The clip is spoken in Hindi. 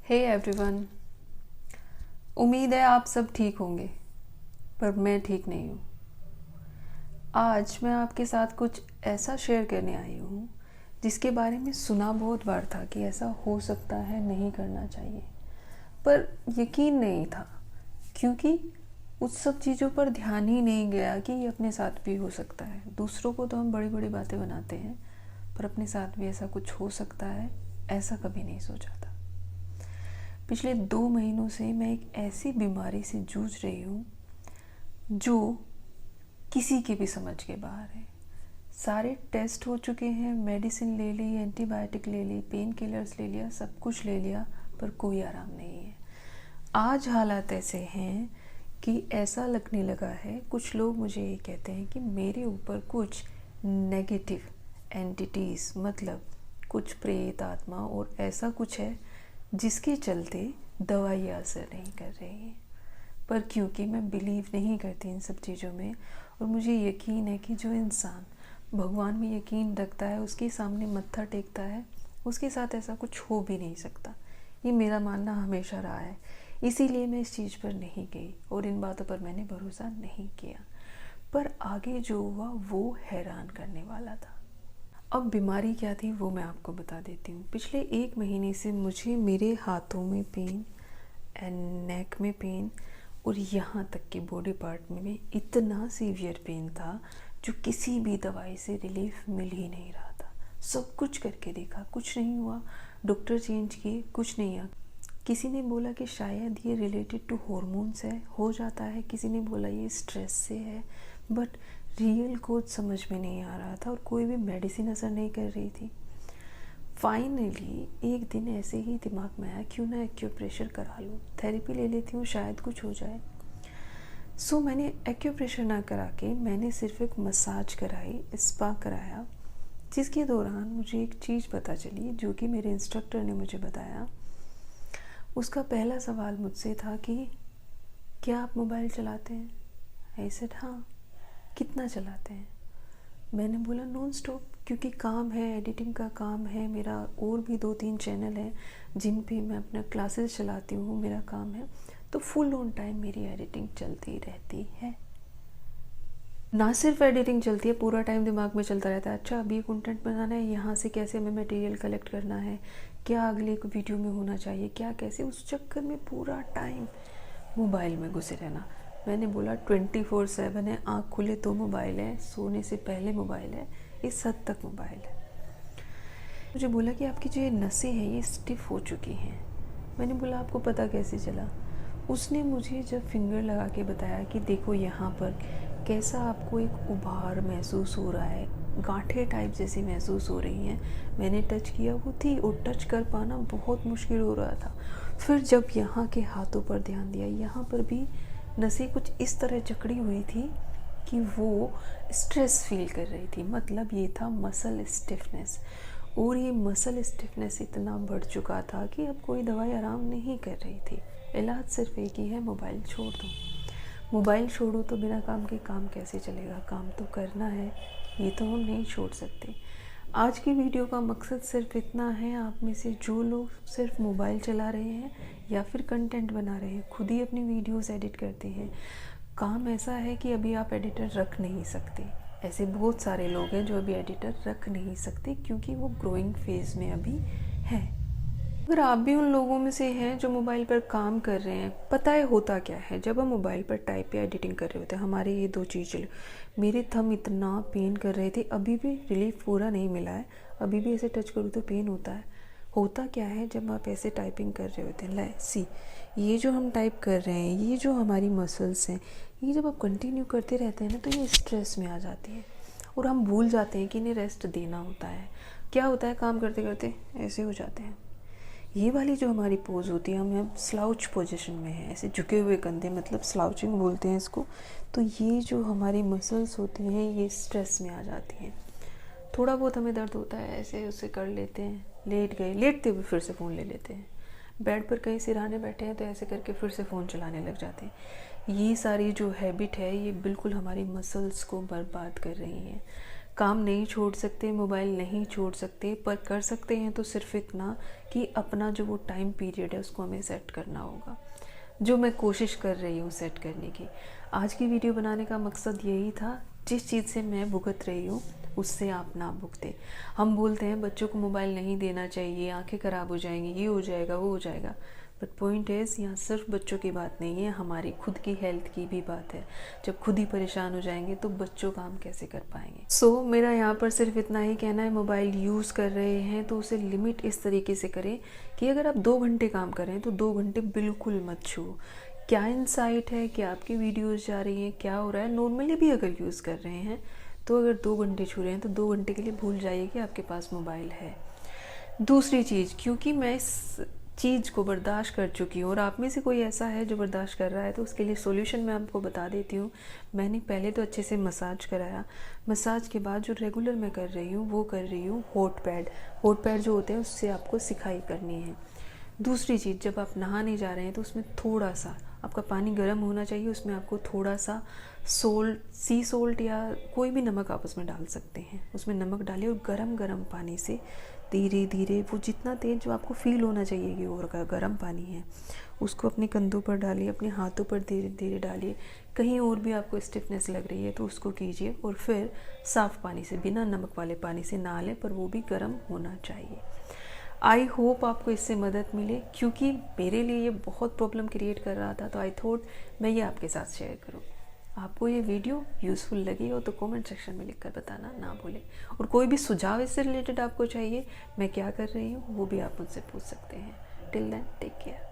हे एवरीवन, उम्मीद है आप सब ठीक होंगे, पर मैं ठीक नहीं हूँ। आज मैं आपके साथ कुछ ऐसा शेयर करने आई हूँ जिसके बारे में सुना बहुत बार था कि ऐसा हो सकता है, नहीं करना चाहिए, पर यकीन नहीं था क्योंकि उस सब चीज़ों पर ध्यान ही नहीं गया कि ये अपने साथ भी हो सकता है। दूसरों को तो हम बड़ी बड़ी बातें बनाते हैं, पर अपने साथ भी ऐसा कुछ हो सकता है, ऐसा कभी नहीं सोचा था। पिछले 2 महीनों से मैं एक ऐसी बीमारी से जूझ रही हूँ जो किसी के भी समझ के बाहर है। सारे टेस्ट हो चुके हैं, मेडिसिन ले ली, एंटीबायोटिक ले ली, पेन किलर्स ले लिया, सब कुछ ले लिया, पर कोई आराम नहीं है। आज हालात ऐसे हैं कि ऐसा लगने लगा है, कुछ लोग मुझे ये कहते हैं कि मेरे ऊपर कुछ नेगेटिव एंटिटीज़, मतलब कुछ प्रेत आत्मा और ऐसा कुछ है जिसके चलते दवाइयाँ असर नहीं कर रही हैं। पर क्योंकि मैं बिलीव नहीं करती इन सब चीज़ों में और मुझे यकीन है कि जो इंसान भगवान में यकीन रखता है, उसके सामने मत्था टेकता है, उसके साथ ऐसा कुछ हो भी नहीं सकता। ये मेरा मानना हमेशा रहा है, इसीलिए मैं इस चीज़ पर नहीं गई और इन बातों पर मैंने भरोसा नहीं किया। पर आगे जो हुआ वो हैरान करने वाला था। अब बीमारी क्या थी वो मैं आपको बता देती हूँ। पिछले 1 महीने से मुझे मेरे हाथों में पेन एंड नेक में पेन और यहाँ तक कि बॉडी पार्ट में इतना सीवियर पेन था जो किसी भी दवाई से रिलीफ मिल ही नहीं रहा था। सब कुछ करके देखा, कुछ नहीं हुआ। डॉक्टर चेंज किए, कुछ नहीं हुआ। किसी ने बोला कि शायद ये रिलेटेड टू हॉर्मोन्स है, हो जाता है। किसी ने बोला ये स्ट्रेस से है, बट रियल कोड समझ में नहीं आ रहा था और कोई भी मेडिसिन असर नहीं कर रही थी। फाइनली एक दिन ऐसे ही दिमाग में आया, क्यों ना एक्यूप्रेशर करा लूँ, थेरेपी ले लेती हूँ, शायद कुछ हो जाए। सो मैंने एक्यूप्रेशर ना करा के मैंने सिर्फ एक मसाज कराई, स्पा कराया, जिसके दौरान मुझे एक चीज़ पता चली जो कि मेरे इंस्ट्रक्टर ने मुझे बताया। उसका पहला सवाल मुझसे था कि क्या आप मोबाइल चलाते हैं? आई सेड हाँ। कितना चलाते हैं? मैंने बोला नॉन स्टॉप, क्योंकि काम है, एडिटिंग का काम है मेरा, और भी 2-3 चैनल हैं जिन पे मैं अपना क्लासेस चलाती हूँ, मेरा काम है, तो फुल ऑन टाइम मेरी एडिटिंग चलती रहती है। ना सिर्फ एडिटिंग चलती है, पूरा टाइम दिमाग में चलता रहता है, अच्छा अभी ये कंटेंट बनाना है, यहाँ से कैसे हमें मटेरियल कलेक्ट करना है, क्या अगले एक वीडियो में होना चाहिए, क्या कैसे, उस चक्कर में पूरा टाइम मोबाइल में घुसे रहना। मैंने बोला 24/7 है, आँख खुले तो मोबाइल है, सोने से पहले मोबाइल है, इस हद तक मोबाइल है। मुझे बोला कि आपकी जो ये नसें हैं ये स्टिफ हो चुकी हैं। मैंने बोला आपको पता कैसे चला? उसने मुझे जब फिंगर लगा के बताया कि देखो यहाँ पर कैसा आपको एक उभार महसूस हो रहा है, गांठें टाइप जैसी महसूस हो रही हैं। मैंने टच किया, वो थी, और टच कर पाना बहुत मुश्किल हो रहा था। फिर जब यहाँ के हाथों पर ध्यान दिया, यहाँ पर भी नसें कुछ इस तरह जकड़ी हुई थी कि वो स्ट्रेस फील कर रही थी, मतलब ये था मसल स्टिफनेस। और ये मसल स्टिफनेस इतना बढ़ चुका था कि अब कोई दवाई आराम नहीं कर रही थी। इलाज सिर्फ एक ही है, मोबाइल छोड़ दो। मोबाइल छोड़ो तो बिना काम के काम कैसे चलेगा? काम तो करना है, ये तो हम नहीं छोड़ सकते। आज की वीडियो का मकसद सिर्फ इतना है, आप में से जो लोग सिर्फ मोबाइल चला रहे हैं या फिर कंटेंट बना रहे हैं, खुद ही अपनी वीडियोस एडिट करते हैं, काम ऐसा है कि अभी आप एडिटर रख नहीं सकते। ऐसे बहुत सारे लोग हैं जो अभी एडिटर रख नहीं सकते क्योंकि वो ग्रोइंग फेज़ में अभी है। अगर आप भी उन लोगों में से हैं जो मोबाइल पर काम कर रहे हैं, पता है होता क्या है, जब हम मोबाइल पर टाइप या एडिटिंग कर रहे होते हैं, हमारे ये 2 चीज़ चले। मेरे थंब इतना पेन कर रहे थे, अभी भी रिलीफ पूरा नहीं मिला है, अभी भी ऐसे टच करूँ तो पेन होता है। होता क्या है, जब आप ऐसे टाइपिंग कर रहे होते हैं, ले सी, ये जो हम टाइप कर रहे हैं, ये जो हमारी मसल्स हैं, ये जब आप कंटिन्यू करते रहते हैं ना, तो ये स्ट्रेस में आ जाती है और हम भूल जाते हैं कि इन्हें रेस्ट देना होता है। क्या होता है, काम करते करते ऐसे हो जाते हैं। ये वाली जो हमारी पोज़ होती है, हम स्लाउच पोजीशन में हैं, ऐसे झुके हुए कंधे, मतलब स्लाउचिंग बोलते हैं इसको। तो ये जो हमारी मसल्स होती हैं ये स्ट्रेस में आ जाती हैं। थोड़ा बहुत हमें दर्द होता है, ऐसे उसे कर लेते हैं, लेट गए, लेटते हुए फिर से फ़ोन ले लेते हैं, बेड पर कहीं सिरहाने बैठे हैं तो ऐसे करके फिर से फ़ोन चलाने लग जाते हैं। ये सारी जो हैबिट है ये बिल्कुल हमारी मसल्स को बर्बाद कर रही हैं। काम नहीं छोड़ सकते, मोबाइल नहीं छोड़ सकते, पर कर सकते हैं तो सिर्फ इतना कि अपना जो वो टाइम पीरियड है उसको हमें सेट करना होगा, जो मैं कोशिश कर रही हूँ सेट करने की। आज की वीडियो बनाने का मकसद यही था, जिस चीज़ से मैं भुगत रही हूँ उससे आप ना भुगते। हम बोलते हैं बच्चों को मोबाइल नहीं देना चाहिए, आंखें ख़राब हो जाएंगी, ये हो जाएगा, वो हो जाएगा, बट पॉइंट इज़ यहाँ सिर्फ बच्चों की बात नहीं है, हमारी खुद की हेल्थ की भी बात है। जब खुद ही परेशान हो जाएंगे तो बच्चों काम कैसे कर पाएंगे। सो मेरा यहाँ पर सिर्फ इतना ही कहना है, मोबाइल यूज़ कर रहे हैं तो उसे लिमिट इस तरीके से करें कि अगर आप 2 घंटे काम कर रहे हैं तो 2 घंटे बिल्कुल मत छूओ। क्या इंसाइट है, क्या आपकी वीडियोज़ जा रही हैं, क्या हो रहा है, नॉर्मली भी अगर यूज़ कर रहे हैं तो अगर 2 घंटे छू रहे हैं तो 2 घंटे के लिए भूल जाइए कि आपके पास मोबाइल है। दूसरी चीज़, क्योंकि मैं इस चीज़ को बर्दाश्त कर चुकी हूँ और आप में से कोई ऐसा है जो बर्दाश्त कर रहा है, तो उसके लिए सॉल्यूशन मैं आपको बता देती हूँ। मैंने पहले तो अच्छे से मसाज कराया, मसाज के बाद जो रेगुलर मैं कर रही हूँ वो कर रही हूँ हॉट पैड जो होते हैं उससे आपको सिखाई करनी है। दूसरी चीज़, जब आप नहाने जा रहे हैं तो उसमें थोड़ा सा आपका पानी गर्म होना चाहिए, उसमें आपको थोड़ा सा सी सोल्ट या कोई भी नमक आप उसमें डाल सकते हैं, उसमें नमक डालिए और गरम पानी से धीरे धीरे, वो जितना तेज जो आपको फील होना चाहिए कि वो गर्म पानी है, उसको अपने कंधों पर डालिए, अपने हाथों पर धीरे धीरे डालिए। कहीं और भी आपको स्टिफनेस लग रही है तो उसको कीजिए और फिर साफ़ पानी से, बिना नमक वाले पानी से नहा लें, पर वो भी गर्म होना चाहिए। आई होप आपको इससे मदद मिले, क्योंकि मेरे लिए ये बहुत प्रॉब्लम क्रिएट कर रहा था, तो आई थॉट मैं ये आपके साथ शेयर करूँ। आपको ये वीडियो यूज़फुल लगी हो तो कमेंट सेक्शन में लिखकर बताना ना भूलें, और कोई भी सुझाव इससे रिलेटेड आपको चाहिए, मैं क्या कर रही हूँ वो भी आप मुझसे पूछ सकते हैं। Till then take care.